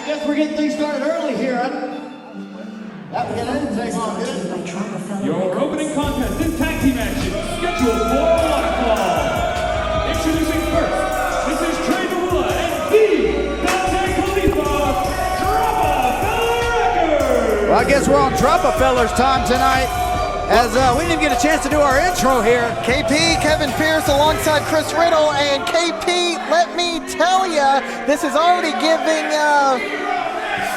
I guess we're getting things started early here. Your opening contest in tag team action, scheduled for 1 o'clock. Introducing first, this is Trey and the Dontay Khalifah, Dropa-Fella record. Well, I guess we're on Dropa-Fella's time tonight, as we didn't even get a chance to do our intro here. KP, Kevin Pierce alongside Chris Riddle, and KP, let me tell ya, this is already giving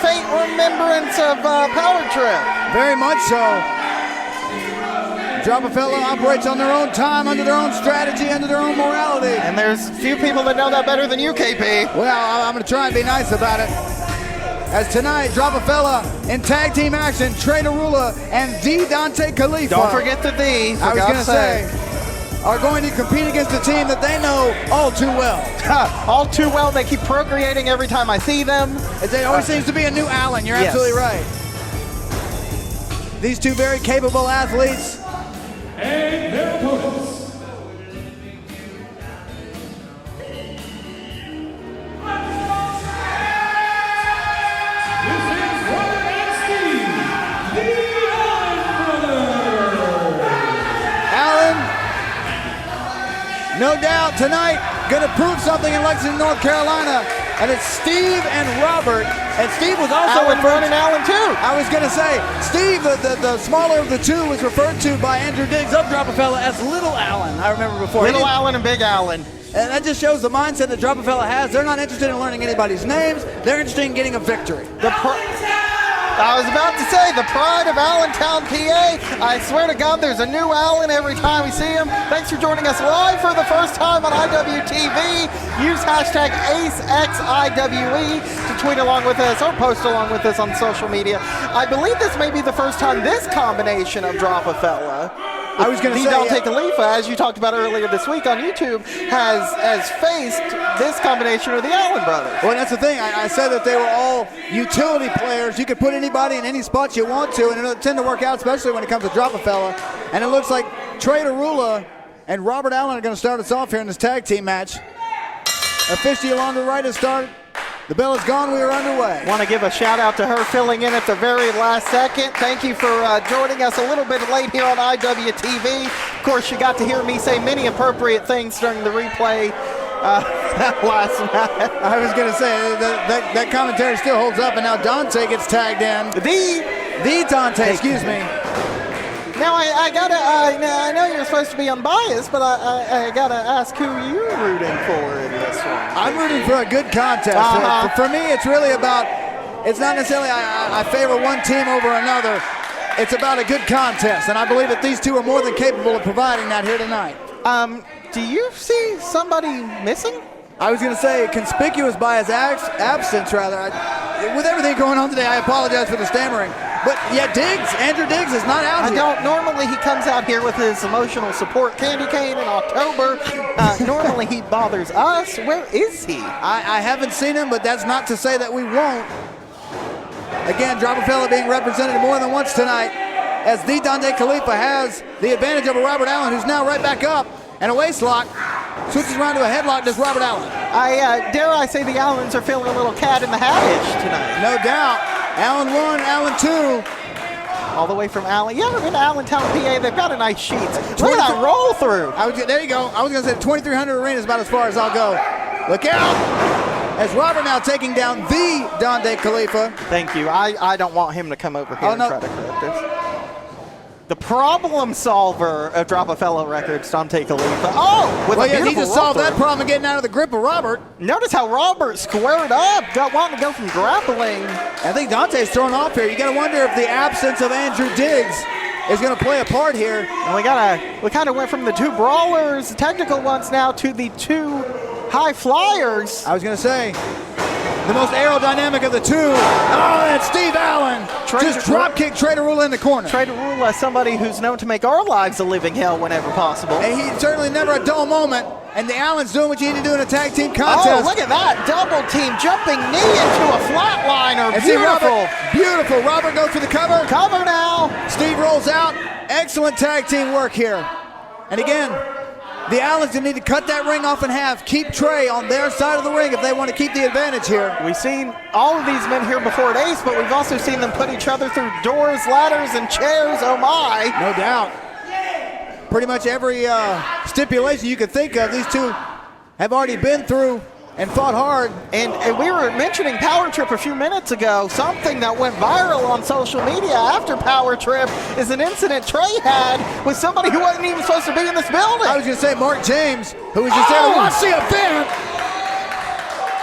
faint remembrance of Power Trip. Very much so. Dropa-Fella operates on their own time, under their own strategy, under their own morality. And there's few people that know that better than you, KP. Well, I'm going to try and be nice about it. As tonight, Dropa-Fella in tag team action, Trey and the Dontay Khalifah. Don't forget the D, for I was going to God's sake. say, are going to compete against a team that they know all too well. All too well, they keep procreating every time I see them. It always seems to be a new Allen, you're absolutely right. These two very capable athletes. And their opponents. No doubt tonight, gonna prove something in Lexington, North Carolina. And it's Steve and Robert. And Steve was also Allen and Allen too. I was gonna say, Steve, the smaller of the two, was referred to by Andrew Diggs of Dropa-Fella as Little Allen. I remember before. Little Allen and Big Allen. And that just shows the mindset that Dropa-Fella has. They're not interested in learning anybody's names. They're interested in getting a victory. I was about to say, the pride of Allentown, PA. I swear to God, there's a new Allen every time we see him. Thanks for joining us live for the first time on IWTV. Use hashtag ACExIWE to tweet along with us or post along with us on social media. I believe this may be the first time this combination of Dropa-Fella, I was going to say, Dontay Khalifah, as you talked about earlier this week on YouTube, has faced this combination of the Allen brothers. Well, that's the thing. I said that they were all utility players. You could put anybody in any spots you want to, and it'll tend to work out, especially when it comes to Dropa-Fella. And it looks like Trey and Robert Allen are going to start us off here in this tag team match. Officially along the right has started. The bell is gone. We are underway. Want to give a shout out to her filling in at the very last second. Thank you for joining us a little bit late here on IWTV. Of course, you got to hear me say many appropriate things during the replay last night. I was going to say, that commentary still holds up, and now Dontay gets tagged in. The Dontay, excuse me. Now, I know you're supposed to be unbiased, but I got to ask who you're rooting for in this one. I'm rooting for a good contest. For me, it's really about, it's not necessarily I favor one team over another. It's about a good contest, and I believe that these two are more than capable of providing that here tonight. Do you see somebody missing? I was going to say, conspicuous by his absence, rather. With everything going on today, I apologize for the stammering. But yeah, Andrew Diggs is not out here. Normally he comes out here with his emotional support candy cane in October. Normally he bothers us. Where is he? I haven't seen him, but that's not to say that we won't. Again, Dropa-Fella being represented more than once tonight, as the Dontay Khalifah has the advantage over Robert Allen, who's now right back up. And a waist lock. Switches around to a headlock, does Robert Allen. Dare I say the Allens are feeling a little cat in the hat-ish tonight. No doubt. Allen 1, Allen 2. All the way from Allen. You ever been to Allentown, PA? They've got a nice sheet. Look at that roll through. There you go. I was going to say 2,300 arena is about as far as I'll go. Look out. As Robert now taking down the Dontay Khalifah. Thank you. I don't want him to come over here and try to correct us. The problem solver of Dropa-Fella Records, Dontay Khalifah. Oh, with a beautiful he just solved that problem of getting out of the grip of Robert. Notice how Robert squared up, wanting to go from grappling. I think Dontay's thrown off here. You got to wonder if the absence of Andrew Diggs is going to play a part here. And we kind of went from the two brawlers, the technical ones now, to the two high flyers. I was going to say, the most aerodynamic of the two. Oh, and Steve Allen just drop-kicked Trey in the corner. Trey is somebody who's known to make our lives a living hell whenever possible. And he's certainly never a dull moment. And the Allen's doing what you need to do in a tag team contest. Oh, look at that. Double team, jumping knee into a flatliner. And beautiful. Beautiful. Robert goes for the cover. Cover now. Steve rolls out. Excellent tag team work here. And again, The Allens need to cut that ring off in half, keep Trey on their side of the ring if they want to keep the advantage here. We've seen all of these men here before at Ace, but we've also seen them put each other through doors, ladders, and chairs. Oh my. No doubt. Pretty much every stipulation you could think of, these two have already been through and fought hard. And we were mentioning Power Trip a few minutes ago. Something that went viral on social media after Power Trip is an incident Trey had with somebody who wasn't even supposed to be in this building. I was going to say Mark James, who was just there to watch the event,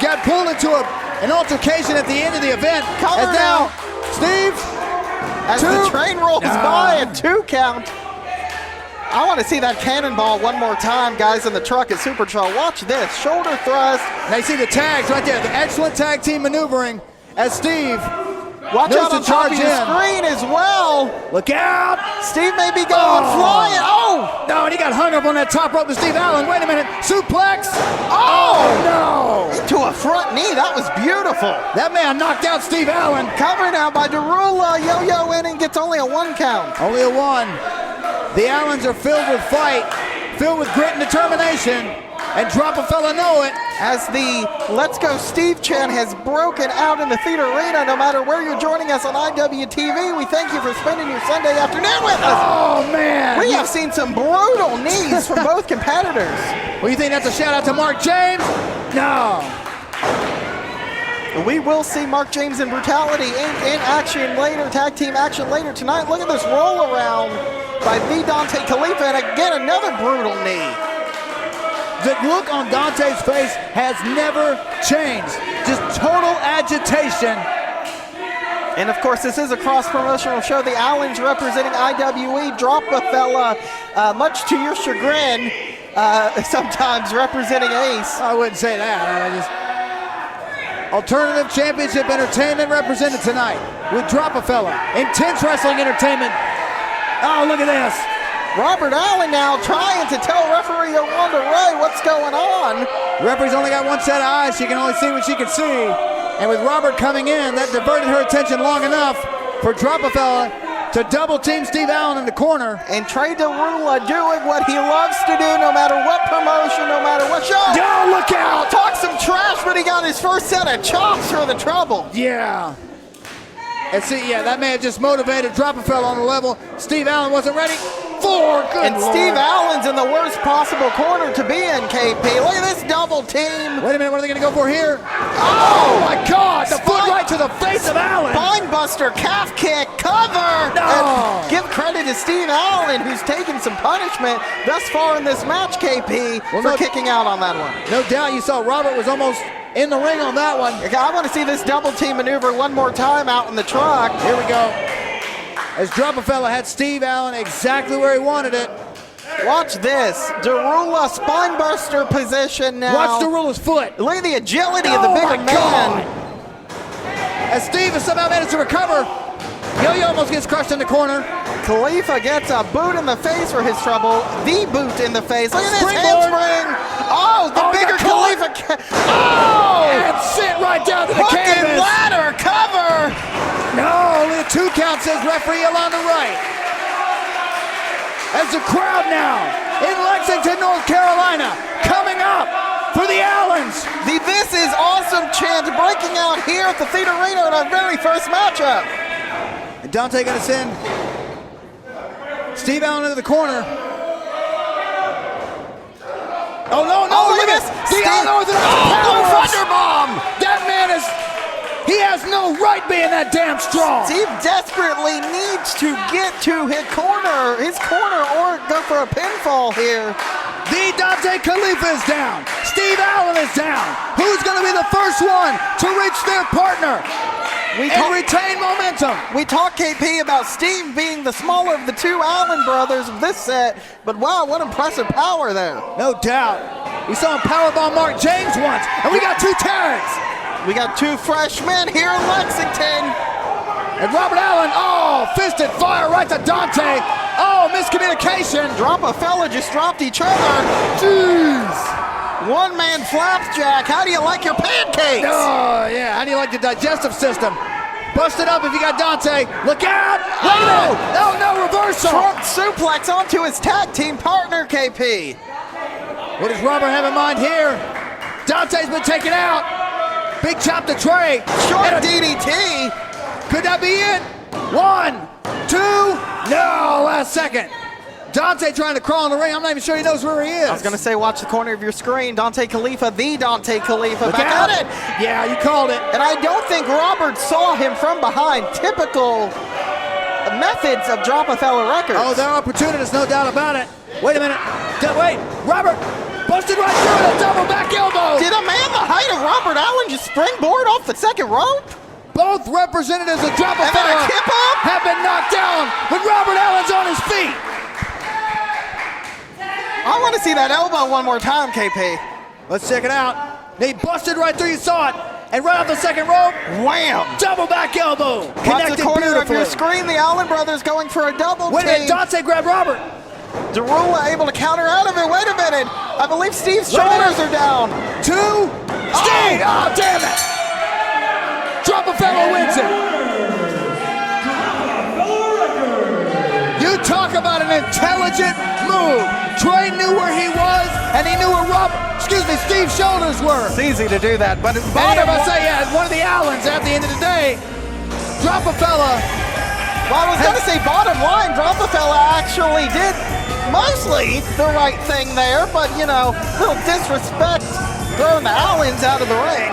got pulled into an altercation at the end of the event. Cover and now, Steve, as the train rolls by a 2 count. I want to see that cannonball one more time, guys, in the truck at Super Troll. Watch this, shoulder thrust. They see the tags right there, the excellent tag team maneuvering as Steve watch knows out to on top charge of your in. screen as well. Look out! Steve may be going flying. Oh! No, and he got hung up on that top rope to Steve Allen. Wait a minute, suplex. Oh! No! Into a front knee, that was beautiful. That man knocked out Steve Allen. Cover now by Derula, yo-yo in and gets only a 1 count. Only a 1. The Allens are filled with fight, filled with grit and determination, and Dropa-Fella know it. As the Let's Go Steve chant has broken out in the theater arena, no matter where you're joining us on IWTV, we thank you for spending your Sunday afternoon with us. Oh, man. We have seen some brutal knees from both competitors. Well, you think that's a shout out to Mark James? No. We will see Mark James and Brutality in action later, tag team action later tonight. Look at this roll around by the Dontay Khalifah, and again another brutal knee. The look on Dontay's face has never changed. Just total agitation. And of course, this is a cross-promotional show. The Allens representing IWE, Dropa-Fella, much to your chagrin, sometimes representing Ace. I wouldn't say that. Alternative Championship Entertainment represented tonight with Dropa-Fella. Intense Wrestling Entertainment. Oh, look at this. Robert Allen now trying to tell referee Yolanda Ray what's going on. The referee's only got one set of eyes. She can only see what she can see. And with Robert coming in, that diverted her attention long enough for Dropa-Fella to double team Steve Allen in the corner. And Trey Derula doing what he loves to do no matter what promotion, no matter what show. Oh, look out! Talk some trash, but he got his first set of chops for the trouble. Yeah. And see, that may have just motivated Dropa-Fella on the level. Steve Allen wasn't ready for. Good and Lord. Steve Allen's in the worst possible corner to be in, KP. Look at this double team. Wait a minute, what are they going to go for here? Oh my God! The foot right to the face of Allen. Spinebuster, calf kick, cover. No. And give credit to Steve Allen, who's taken some punishment thus far in this match, KP, for kicking out on that one. No doubt you saw Robert was almost in the ring on that one. I want to see this double team maneuver one more time out in the truck. Here we go. As Dropa-Fella had Steve Allen exactly where he wanted it. Watch this. Derula spinebuster position now. Watch Derula's foot. Look at the agility of the bigger man. As Steve has somehow managed to recover. Yo-Yo almost gets crushed in the corner. Khalifa gets a boot in the face for his trouble. The boot in the face. Look at this handspring. Oh, the bigger Khalifa. Oh! And sit right down to the hook canvas. And ladder, cover. No, only a 2 count, says referee Yolanda Wright. As the crowd now in Lexington, North Carolina, coming up for the Allens. The This Is Awesome chant breaking out here at the Theater Arena in our very first matchup. And Dontay going to send Steve Allen into the corner. Oh, no, look at this. Steve Allen with another power thunderbomb. That man he has no right being that damn strong. Steve desperately needs to get to his corner or go for a pinfall here. The Dontay Khalifah is down. Steve Allen is down. Who's going to be the first one to reach their partner and retain momentum? We talked, KP, about Steve being the smaller of the 2 Allen brothers of this set, but wow, what impressive power there. No doubt. We saw him powerbomb Mark James once, and we got 2 tags. We got 2 freshmen here in Lexington. And Robert Allen, fisted fire right to Dontay. Oh, miscommunication. Dropa-Fella just dropped each other. Jeez. One-man flapjack. How do you like your pancakes? Oh, yeah. How do you like the digestive system? Bust it up if you got Dontay. Look out. Oh, no, reversal. Trump suplex onto his tag team partner, KP. What does Robert have in mind here? Dontay's been taken out. Big chop to Trey. Short DDT. Could that be it? 1, 2, no, last second. Dontay trying to crawl in the ring. I'm not even sure he knows where he is. I was going to say, watch the corner of your screen. Dontay Khalifah, the Dontay Khalifah, Look back out. at it. Yeah, you called it. And I don't think Robert saw him from behind. Typical methods of Dropa-Fella records. Oh, they're opportunists, no doubt about it. Wait a minute. Wait, Robert busted right through it. A double back elbow. Did a man the height of Robert Allen just springboard off the second rope? Both representatives of And then a Dropa-Fella kip up? have been knocked down, but Robert Allen's on his feet. I want to see that elbow one more time, KP. Let's check it out. He busted right through, you saw it. And right off the second rope, Wham! double back elbow. Watch Connected the corner of beautifully. your screen. The Allen brothers going for a double Wait a team. minute, Dontay grabbed Robert. Darula able to counter out of it. Wait a minute. I believe Steve's shoulders are down. 2, Steve. Oh, damn it. Dropa-Fella wins it. You talk about an intelligent move. Trey knew where he was, and he knew where Steve's shoulders were. It's easy to do that, but Bottom, I say, yeah, one of the Allens at the end of the day. Dropa-Fella. Well, I was going to say bottom line, Dropa-Fella actually did mostly the right thing there, but, you know, little disrespect throwing the Allens out of the ring.